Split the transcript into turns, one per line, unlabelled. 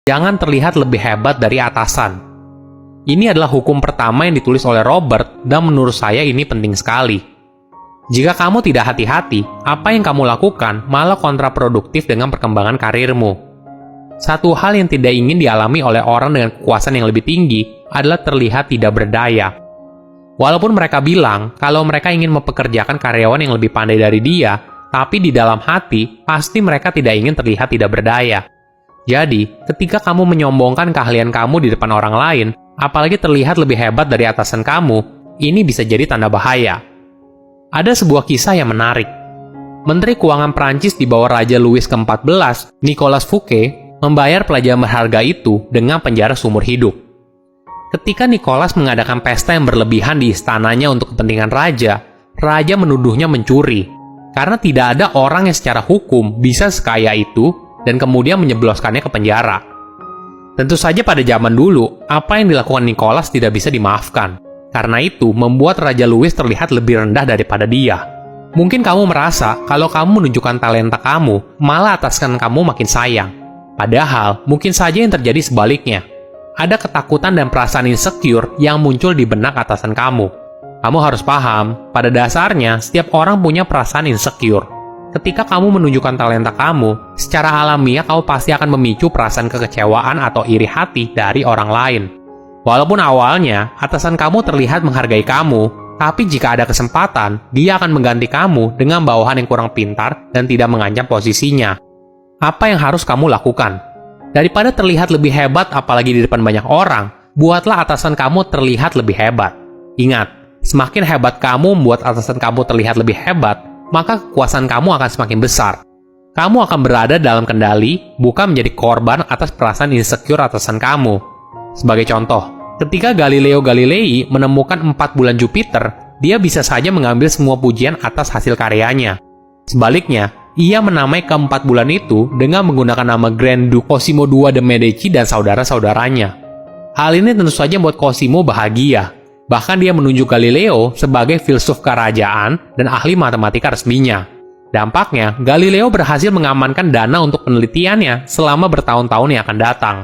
Jangan terlihat lebih hebat dari atasan. Ini adalah hukum pertama yang ditulis oleh Robert, dan menurut saya ini penting sekali. Jika kamu tidak hati-hati, apa yang kamu lakukan malah kontraproduktif dengan perkembangan karirmu. Satu hal yang tidak ingin dialami oleh orang dengan kekuasaan yang lebih tinggi adalah terlihat tidak berdaya. Walaupun mereka bilang kalau mereka ingin mempekerjakan karyawan yang lebih pandai dari dia, tapi di dalam hati, pasti mereka tidak ingin terlihat tidak berdaya. Jadi, ketika kamu menyombongkan keahlian kamu di depan orang lain, apalagi terlihat lebih hebat dari atasan kamu, ini bisa jadi tanda bahaya. Ada sebuah kisah yang menarik. Menteri Keuangan Prancis di bawah Raja Louis ke-14, Nicolas Fouquet, membayar pelajaran berharga itu dengan penjara seumur hidup. Ketika Nicolas mengadakan pesta yang berlebihan di istananya untuk kepentingan raja, raja menuduhnya mencuri, karena tidak ada orang yang secara hukum bisa sekaya itu dan kemudian menjebloskannya ke penjara. Tentu saja pada zaman dulu, apa yang dilakukan Nicolas tidak bisa dimaafkan. Karena itu, membuat Raja Louis terlihat lebih rendah daripada dia. Mungkin kamu merasa kalau kamu menunjukkan talenta kamu, malah atasan kamu makin sayang. Padahal, mungkin saja yang terjadi sebaliknya. Ada ketakutan dan perasaan insecure yang muncul di benak atasan kamu. Kamu harus paham, pada dasarnya, setiap orang punya perasaan insecure. Ketika kamu menunjukkan talenta kamu, secara alamiah kamu pasti akan memicu perasaan kekecewaan atau iri hati dari orang lain. Walaupun awalnya, atasan kamu terlihat menghargai kamu, tapi jika ada kesempatan, dia akan mengganti kamu dengan bawahan yang kurang pintar dan tidak mengancam posisinya. Apa yang harus kamu lakukan? Daripada terlihat lebih hebat apalagi di depan banyak orang, buatlah atasan kamu terlihat lebih hebat. Ingat, semakin hebat kamu membuat atasan kamu terlihat lebih hebat, maka kekuasaan kamu akan semakin besar. Kamu akan berada dalam kendali, bukan menjadi korban atas perasaan insecure atasan kamu. Sebagai contoh, ketika Galileo Galilei menemukan 4 bulan Jupiter, dia bisa saja mengambil semua pujian atas hasil karyanya. Sebaliknya, ia menamai ke-4 bulan itu dengan menggunakan nama Grand Duke Cosimo II de' Medici dan saudara-saudaranya. Hal ini tentu saja membuat Cosimo bahagia. Bahkan dia menunjuk Galileo sebagai filsuf kerajaan dan ahli matematika resminya. Dampaknya, Galileo berhasil mengamankan dana untuk penelitiannya selama bertahun-tahun yang akan datang.